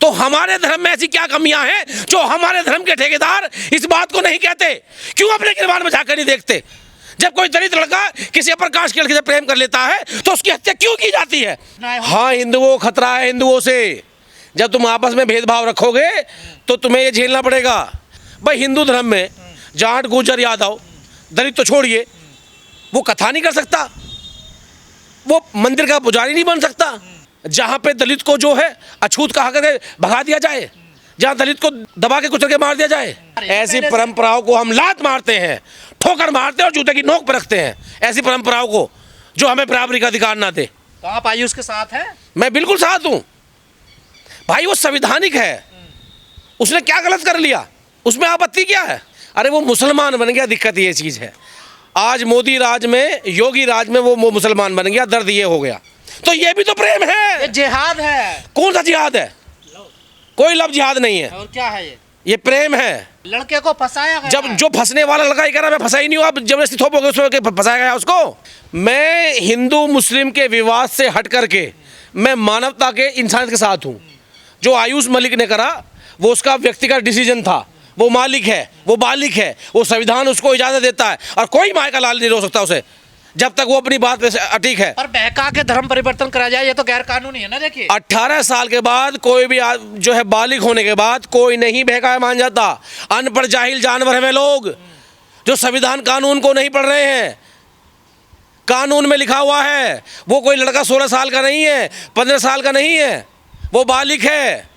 तो हमारे धर्म में ऐसी क्या कमियां हैं जो हमारे धर्म के ठेकेदार इस बात को नहीं कहते? क्यों अपने गिरबान में झांककर नहीं देखते? जब कोई दलित लड़का किसी अपर कास्ट के लड़के से प्रेम कर लेता है तो उसकी हत्या क्यों की जाती है? हाँ, हिंदुओं को खतरा है हिंदुओं से। जब तुम आपस में भेदभाव रखोगे तो तुम्हें ये झेलना पड़ेगा। भाई हिंदू धर्म में जाट गुर्जर यादव दलित तो छोड़िए, वो कथा नहीं कर सकता, वो मंदिर का पुजारी नहीं बन सकता। जहाँ पे दलित को जो है अछूत कहा करके भगा दिया जाए, जहाँ दलित को दबा के कुचल के मार दिया जाए, ऐसी परंपराओं को हम लात मारते हैं, ठोकर मारते हैं और जूते की नोक पर रखते हैं। ऐसी परंपराओं को जो हमें बराबरी का अधिकार ना दे। तो आप आयुष के साथ हैं? मैं बिल्कुल साथ हूँ भाई, वो संवैधानिक है। उसने क्या गलत कर लिया? उसमें आपत्ति क्या है? अरे वो मुसलमान बन गया, दिक्कत ये चीज़ है। आज मोदी राज में, योगी राज में वो मुसलमान बन गया, दर्द ये हो गया। तो ये भी तो प्रेम है, ये जिहाद है। कौन सा जिहाद है? कोई लव जिहाद नहीं है। और क्या है ये प्रेम है। लड़के को फंसाया गया। जब जो फंसने वाला लड़का ही कह रहा मैं फंसा ही नहीं हूँ, आप जबरदस्ती थोपोगे उसको, फंसाया गया उसको। मैं हिंदू मुस्लिम के विवाद से हट करके मैं मानवता के इंसान के साथ हूँ। जो आयुष मलिक ने करा वो उसका व्यक्तिगत डिसीजन था, वो मालिक है, वो बालिक है, वो संविधान उसको इजाजत देता है और कोई माय का लाल नहीं रोक सकता उसे जब तक वो अपनी बात पे अटीक है। पर बहका के धर्म परिवर्तन करा जाए ये तो गैर कानूनी है ना। देखिए 18 साल के बाद कोई भी जो है बालिग होने के बाद कोई नहीं बहका मान जाता। अनपढ़ जाहिल जानवर है वे लोग जो संविधान कानून को नहीं पढ़ रहे हैं। कानून में लिखा हुआ है वो कोई लड़का 16 साल का नहीं है, 15 साल का नहीं है, वो बालिग है,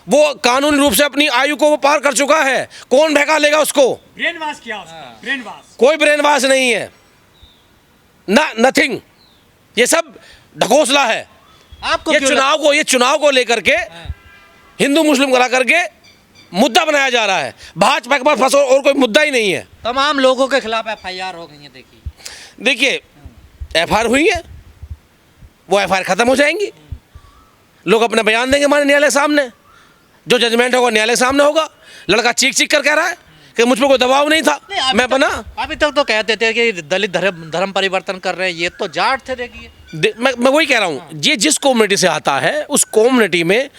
वो कानूनी रूप से अपनी आयु को वो पार कर चुका है। कौन बहका लेगा उसको? ब्रेन वॉश किया उसको। ब्रेन वॉश, कोई ब्रेन वॉश नहीं है ना, नथिंग। ये सब ढकोसला है। आपको ये चुनाव को लेकर के हिंदू मुस्लिम करा करके मुद्दा बनाया जा रहा है। भाजपा के पास फंसो और कोई मुद्दा ही नहीं है। तमाम लोगों के खिलाफ FIR हो गई है। देखिए FIR हुई है, वो FIR खत्म हो जाएंगी, लोग अपने बयान देंगे हमारे न्यायालय सामने, जो जजमेंट होगा न्यायालय सामने होगा। लड़का चीख चीख कर कह रहा है कि मुझ पर कोई दबाव नहीं था, मैं बना। अभी तक तो कहते थे कि दलित धर्म परिवर्तन कर रहे हैं, ये तो जाट थे। देखिए मैं वही कह रहा हूँ, ये जिस कम्युनिटी से आता है उस कम्युनिटी में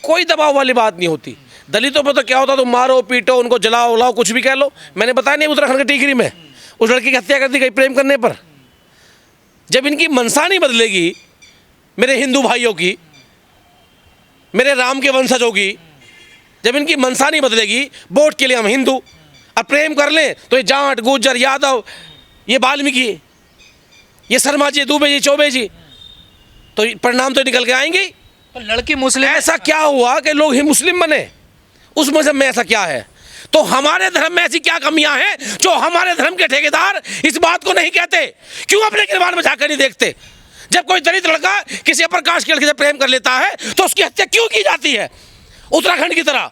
कोई दबाव वाली बात नहीं होती। दलितों पर तो क्या होता, तुम मारो पीटो, उनको जलाओ उलाओ, कुछ भी कह लो। मैंने बताया नहीं उत्तराखंड के टीकरी में उस लड़की की हत्या कर दी गई प्रेम करने पर। जब इनकी मनसा नहीं बदलेगी, मेरे हिंदू भाइयों की, मेरे राम के वंशजों की, जब इनकी मनसा नहीं बदलेगी, वोट के लिए हम हिंदू और प्रेम कर लें तो ये जाट गुर्जर यादव, ये वाल्मीकि, ये शर्मा जी, दुबे जी, चौबे जी, तो परिणाम तो निकल के आएंगे। तो लड़की मुस्लिम, ऐसा क्या हुआ कि लोग ही मुस्लिम बने? उस मजहब में ऐसा क्या है? तो हमारे धर्म में ऐसी क्या कमियां हैं जो हमारे धर्म के ठेकेदार इस बात को नहीं कहते? क्यों अपने गिरबान में झांककर नहीं देखते? जब कोई दलित लड़का किसी अपर कास्ट के लड़के से प्रेम कर लेता है तो उसकी हत्या क्यों की जाती है? उत्तराखंड की तरह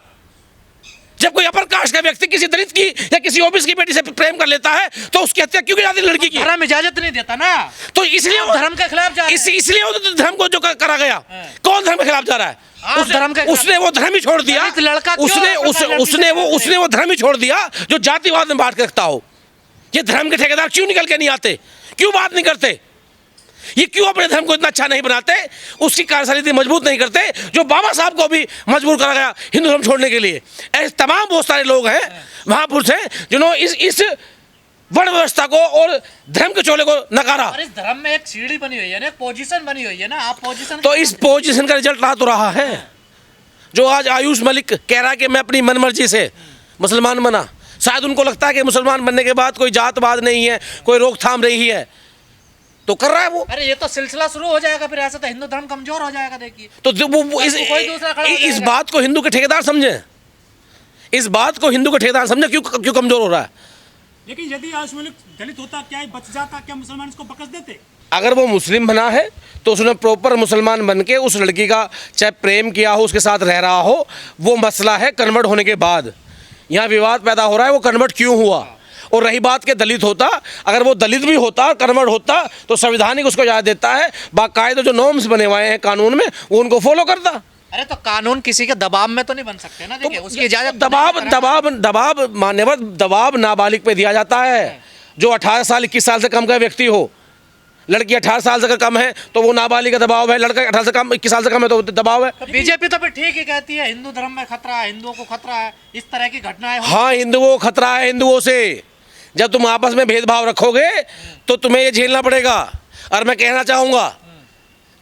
जब कोई अपर कास्ट का व्यक्ति किसी दलित की या किसी ओबीसी की बेटी से प्रेम कर लेता है तो उसकी हत्या क्यों की जाती है? लड़की की धर्म इजाजत नहीं देता ना, तो इसलिए धर्म के खिलाफ जा रहे हैं। इसलिए वो धर्म को जो करा गया, कौन धर्म के खिलाफ जा रहा है? उस धर्म के उसने वो धर्म ही छोड़ दिया। लड़का उसने वो धर्म ही छोड़ दिया जो जातिवाद में बांट के रखता हो। ये धर्म के ठेकेदार क्यों निकल के नहीं आते? क्यों बात नहीं करते? ये क्यों अपने धर्म को इतना अच्छा नहीं बनाते? उसकी कार्यशैली इतनी मजबूत नहीं करते जो बाबा साहब को भी मजबूर करा गया हिंदू धर्म छोड़ने के लिए। ऐसे तमाम बहुत सारे लोग हैं, महापुरुष हैं, जिन्होंने इस वर्ण व्यवस्था को और धर्म के चोले को नकारा। और इस धर्म में एक सीढ़ी बनी हुई है ना, पोजीशन बनी हुई है ना, आप पोजीशन, तो इस पोजीशन का रिजल्ट रहा तो रहा है। जो आज आयुष मलिक कह रहा है कि मैं अपनी मनमर्जी से मुसलमान बना, शायद उनको लगता है कि मुसलमान बनने के बाद कोई जातवाद नहीं है, कोई रोकथाम नहीं है, तो कर रहा है वो। अरे ये तो सिलसिला शुरू हो जाएगा, फिर ऐसा तो हिंदू धर्म कमजोर हो जाएगा। देखिए तो वो इस बात को हिंदू के ठेकेदार समझे, इस बात को हिंदू के ठेकेदार समझे क्यों कमजोर हो रहा है। लेकिन यदि आयुष मलिक दलित होता क्या बच जाता, क्या मुसलमान इसको बकस देते? अगर वो मुस्लिम बना है तो उसने प्रॉपर मुसलमान बन के उस लड़की का चाहे प्रेम किया हो, उसके साथ रह रहा हो, वो मसला है कन्वर्ट होने के बाद। यहाँ विवाद पैदा हो रहा है वो कन्वर्ट क्यों हुआ। और रही बात के दलित होता, अगर वो दलित भी होता, कन्वर्ट होता, तो संवैधानिक उसको इजाजत देता है, बाकायदा जो नॉर्म्स बने हुए हैं कानून में वो उनको फॉलो करता। अरे तो कानून किसी के दबाव में तो नहीं बन सकते ना। देखिए उसकी इजाजत दबाव नाबालिग पे दिया जाता है। जो 18 साल 21 साल से कम का व्यक्ति हो, लड़की 18 साल से अगर कम है तो वो नाबालिग का दबाव है, लड़का 18 से कम 21 साल से कम है तो दबाव है। तो बीजेपी तो फिर ठीक ही कहती है हिंदू धर्म में खतरा है, हिंदुओं को खतरा है, इस तरह की घटनाएं हो। हाँ, हिंदुओं को खतरा है हिंदुओं से। जब तुम आपस में भेदभाव रखोगे तो तुम्हें ये झेलना पड़ेगा। और मैं कहना चाहूँगा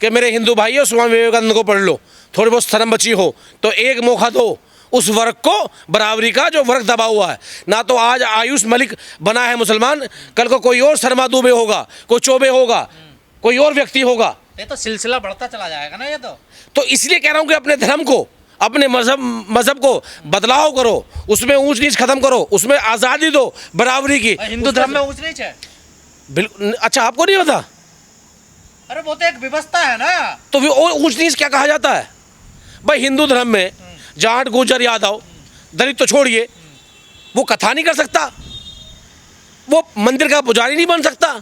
कि मेरे हिंदू भाइयों, स्वामी विवेकानंद को पढ़ लो, थोड़ी बहुत शर्म बची हो तो एक मौका दो उस वर्ग को बराबरी का जो वर्ग दबा हुआ है। ना तो आज आयुष मलिक बना है मुसलमान, कल को कोई और शर्मा दुबे होगा, कोई चौबे होगा, कोई और व्यक्ति होगा। ये तो सिलसिला बढ़ता चला जाएगा ना ये तो इसलिए कह रहा हूँ कि अपने धर्म को, अपने मजहब को बदलाव करो, उसमें ऊंच नीच खत्म करो, उसमें आज़ादी दो बराबरी की। हिंदू धर्म में ऊंच नीच है? बिल्कुल। अच्छा, आपको नहीं पता? अरे वो तो एक व्यवस्था है ना। तो वो ऊंच नीच क्या कहा जाता है भाई? हिंदू धर्म में जाट, गुर्जर, यादव, दलित तो छोड़िए, वो कथा नहीं कर सकता, वो मंदिर का पुजारी नहीं बन सकता।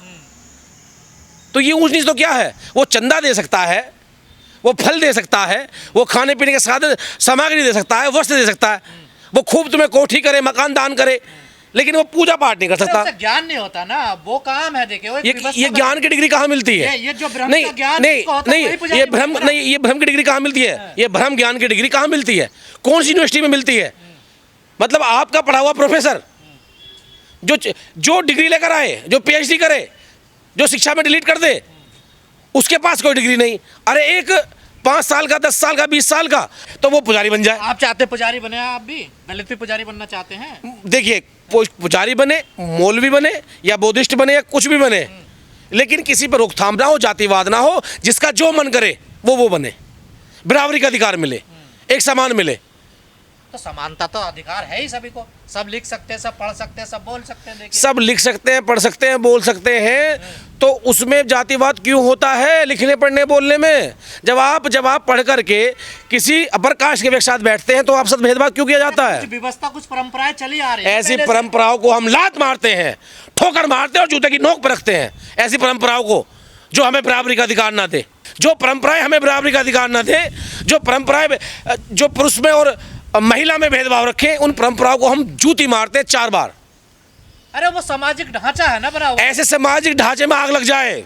तो ये ऊंच नीच तो क्या है? वो चंदा दे सकता है, वो फल दे सकता है, वो खाने पीने के साधन सामग्री दे सकता है, वस्त्र दे सकता है, वो खूब तुम्हें कोठी करे, मकान दान करे, लेकिन वो पूजा पाठ नहीं कर सकता। ज्ञान नहीं होता ना, वो काम है। देखिए ये ज्ञान की डिग्री कहाँ मिलती है? ये जो ब्रह्म नहीं का ज्ञान नहीं, ये भ्रम नहीं, ये भ्रम की डिग्री कहाँ मिलती है? ये भ्रम ज्ञान की डिग्री कहाँ मिलती है? कौन सी यूनिवर्सिटी में मिलती है? मतलब आपका पढ़ा हुआ प्रोफेसर जो डिग्री लेकर आए, जो पीएचडी करे, जो शिक्षा में डिलीट कर दे, उसके पास कोई डिग्री नहीं। अरे एक 5 साल का, 10 साल का, 20 साल का, तो वो पुजारी बन जाए। आप चाहते पुजारी बने? आप भी दलित भी पुजारी बनना चाहते हैं? देखिए, पुजारी बने, मौलवी बने या बुद्धिस्ट बने या कुछ भी बने, लेकिन किसी पर रोकथाम ना हो, जातिवाद ना हो, जिसका जो मन करे वो बने, बराबरी का अधिकार मिले, एक समान मिले। तो समानता तो अधिकार है ही सभी को, सब लिख सकते हैं, सब पढ़ सकते हैं, सब बोल सकते हैं। देखिए, सब लिख सकते हैं, पढ़ सकते हैं, बोल सकते हैं, तो उसमें जातिवाद क्यों होता है लिखने पढ़ने बोलने में? जब आप पढ़ करके किसी अपर कास्ट के साथ बैठते हैं तो आप साथ भेदभाव क्यों किया जाता है? कुछ व्यवस्था, कुछ परंपराएं चली आ रही है। ऐसी परंपराओं को हम लात मारते हैं, ठोकर मारते हैं और जूते की नोक पर रखते हैं। ऐसी परंपराओं को जो हमें बराबरी का अधिकार ना दे, जो परंपराएं हमें बराबरी का अधिकार ना दे, जो परंपराएं जो पुरुष में और महिला में भेदभाव रखे, उन परंपराओं को हम जूती मारते हैं 4 बार। अरे वो सामाजिक ढांचा है ना बना हुआ। ऐसे सामाजिक ढांचे में आग लग जाए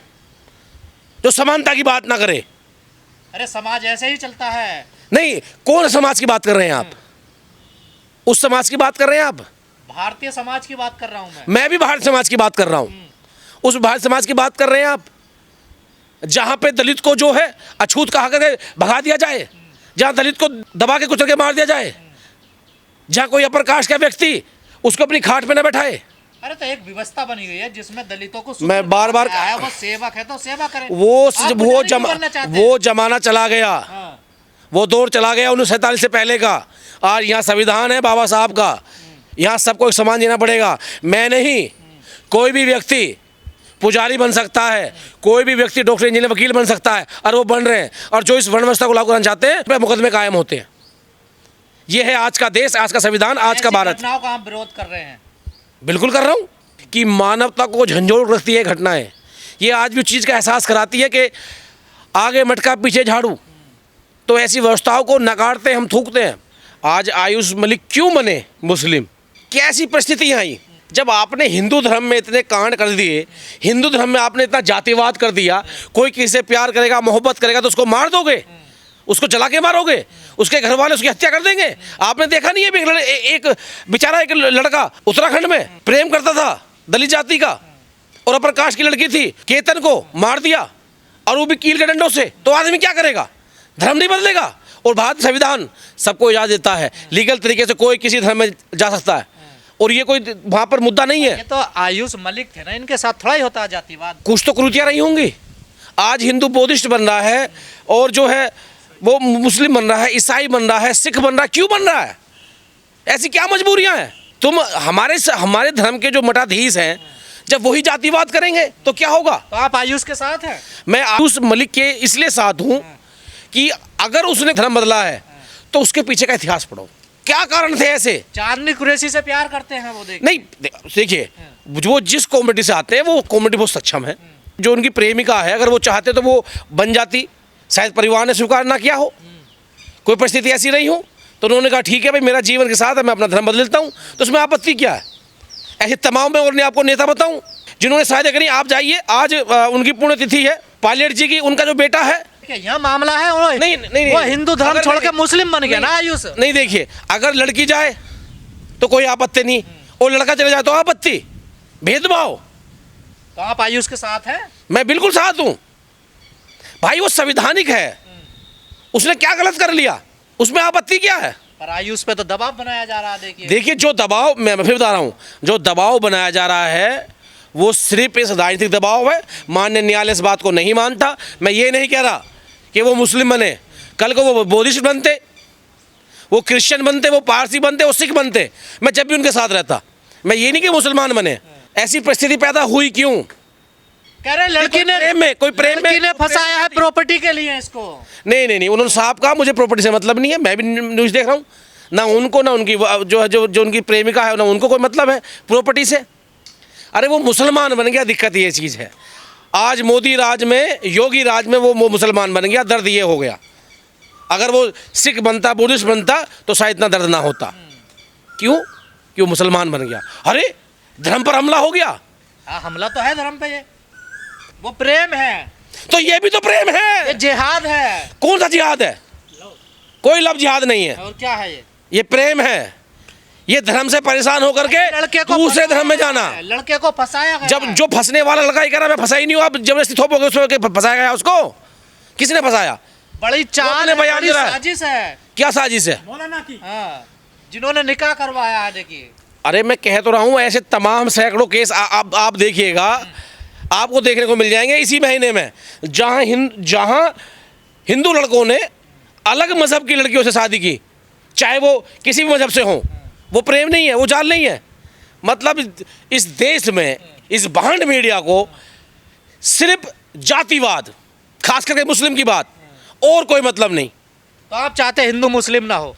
जो समानता की बात ना करे। अरे समाज ऐसे ही चलता है। नहीं, कौन समाज की बात कर रहे हैं आप? उस समाज की बात कर रहे हैं आप? भारतीय समाज की बात कर रहा हूं मैं भी भारतीय समाज की बात कर रहा हूं। उस भारतीय समाज की बात कर रहे हैं आप जहां पे दलित को जो है अछूत कहा करके भगा दिया जाए, जहां दलित को दबा के कुचल के मार दिया जाए, जहां कोई अपर कास्ट का व्यक्ति उसको अपनी खाट पे न बैठाए। अरे तो एक व्यवस्था बनी गई है जिसमें दलितों को मैं बार-बार है, वो सेवक है तो सेवा करें। वो जमाना चला गया। हाँ। वो दौर चला गया 1947 से पहले का। आज यहाँ संविधान है बाबा साहब का, यहाँ सबको एक समान देना पड़ेगा। मैं नहीं, कोई भी व्यक्ति पुजारी बन सकता है, कोई भी व्यक्ति डॉक्टर, इंजीनियर, वकील बन सकता है, और वो बन रहे हैं। और जो इस वर्ण व्यवस्था को लागू करना चाहते हैं उस मुकदमे कायम होते हैं। ये है आज का देश, आज का संविधान, आज का भारत। घटनाओं का आप विरोध कर रहे हैं? बिल्कुल कर रहा हूँ कि मानवता को झंझोड़ रखती है घटनाएं। ये आज भी चीज़ का एहसास कराती है कि आगे मटका पीछे झाड़ू। तो ऐसी व्यवस्थाओं को नकारते हैं, हम थूकते हैं। आज आयुष मलिक क्यों बने मुस्लिम? कैसी परिस्थितियाँ आई जब आपने हिंदू धर्म में इतने कांड कर दिए, हिंदू धर्म में आपने इतना जातिवाद कर दिया। कोई किसी से प्यार करेगा, मोहब्बत करेगा तो उसको मार दोगे, उसको जला के मारोगे, उसके घर वाले उसकी हत्या कर देंगे। आपने देखा नहीं है एक बेचारा एक लड़का उत्तराखंड में प्रेम करता था दलित जाति का, और अपर कास्ट की लड़की थी, केतन को मार दिया, और वो भी कील के डंडों से। तो आदमी क्या करेगा? धर्म नहीं बदलेगा। और भारतीय संविधान सबको इजाजत देता है, लीगल तरीके से कोई किसी धर्म में जा सकता है, और ये कोई वहाँ पर मुद्दा नहीं है। ये तो आयुष मलिक थे ना, इनके साथ थोड़ा ही होता है जातिवाद। कुछ तो कुरीतियाँ रही होंगी। आज हिंदू बौद्धिस्ट बन रहा है, और जो है वो मुस्लिम बन रहा है, ईसाई बन रहा है, सिख बन रहा है। क्यों बन रहा है? ऐसी क्या मजबूरियां हैं? तुम हमारे धर्म के जो मठाधीश हैं, जब वही जातिवाद करेंगे तो क्या होगा? तो आप आयुष के साथ हैं? मैं आयुष मलिक के इसलिए साथ हूं कि अगर उसने धर्म बदला है तो उसके पीछे का इतिहास पढ़ो, क्या कारण थे ऐसे। चांदनी कुरैशी से प्यार करते हैं वो, देखिए। नहीं, देखिए, वो जिस कम्युनिटी से आते हैं वो कम्युनिटी बहुत सक्षम है। जो उनकी प्रेमिका है, अगर वो चाहते तो वो बन जाती, शायद परिवार ने स्वीकार ना किया हो, कोई परिस्थिति ऐसी रही हो, तो उन्होंने कहा ठीक है भाई, मेरा जीवन के साथ है, मैं अपना धर्म बदल लेता हूँ। तो उसमें आपत्ति क्या है? ऐसे तमाम मैं और आपको नेता बताऊँ जिन्होंने शादी करी, आप जाइए, आज उनकी पुण्यतिथि है पायलट जी की, उनका जो बेटा है, यह मामला है वो नहीं, वो हिंदू धर्म अगर छोड़ के नहीं- मुस्लिम बन गया ना आयुष। नहीं, देखिए, अगर लड़की जाए तो कोई आपत्ति नहीं, और लड़का चले जाए तो आपत्ति, भेदभाव। तो आप आयुष के साथ हैं? मैं बिल्कुल साथ हूं भाई, वो संविधानिक है, उसने क्या गलत कर लिया, उसमें आपत्ति क्या है? पर आयुष पे तो दबाव बनाया जा रहा है। देखिए देखिए, जो दबाव, मैं फिर बता रहा हूं, जो दबाव बनाया जा रहा है वो सिर्फ इस राजनीतिक दबाव है। माननीय न्यायालय इस बात को नहीं मानता। मैं ये नहीं कह रहा कि वो मुस्लिम बने, कल को वो बौद्धिस्ट बनते, वो क्रिश्चियन बनते, वो पारसी बनते, वो सिख बनते, मैं जब भी उनके साथ रहता। मैं ये नहीं कि मुसलमान बने। ऐसी परिस्थिति पैदा हुई क्यों? कह रहे लड़की ने लड़की ने फंसाया है प्रॉपर्टी के लिए इसको। नहीं, उन्होंने साफ कहा मुझे प्रॉपर्टी से मतलब नहीं है, मैं भी न्यूज़ देख रहा हूँ, ना उनको, ना उनकी जो उनकी प्रेमिका है, ना उनको कोई मतलब है प्रॉपर्टी से। अरे वो मुसलमान बन गया, दिक्कत ये चीज़ है। आज मोदी राज में, योगी राज में वो मुसलमान बन गया, दर्द ये हो गया। अगर वो सिख बनता, बुद्धिस्ट बनता तो शायद इतना दर्द ना होता। क्यों? क्यों मुसलमान बन गया? अरे धर्म पर हमला हो गया। हाँ, हमला तो है धर्म पे, ये वो प्रेम है, तो ये भी तो प्रेम ये है। जिहाद है। कौन सा जिहाद है? कोई लफ्ज़ जिहाद नहीं है, और क्या है ये प्रेम है। ये धर्म से परेशान होकर के लड़के को दूसरे फंसाया धर्म में जाना। गया है, लड़के को फंसाया गया जब है। जो फंसने वाला लड़का ही कह रहा मैं फंसा ही नहीं हूँ, आप जबरदस्ती थोपोगे उसमें कि फंसाया गया उसको। किसने फंसाया? बड़ी चाल अपने है, बयान बड़ी दे रहा है। साजिश है। क्या साजिश है? मौलाना की हाँ, जिन्होंने निकाह करवाया है। देखिए अरे मैं कह तो रहा हूँ, ऐसे तमाम सैकड़ों केस आप देखिएगा, आपको देखने को मिल जाएंगे इसी महीने में, जहाँ हिंदू लड़कों ने अलग मजहब की लड़कियों से शादी की, चाहे वो किसी भी मजहब से हों। वो प्रेम नहीं है, वो जाल नहीं है। मतलब इस देश में, इस भांड मीडिया को सिर्फ जातिवाद, खास करके मुस्लिम की बात, और कोई मतलब नहीं। तो आप चाहते हिंदू मुस्लिम ना हो?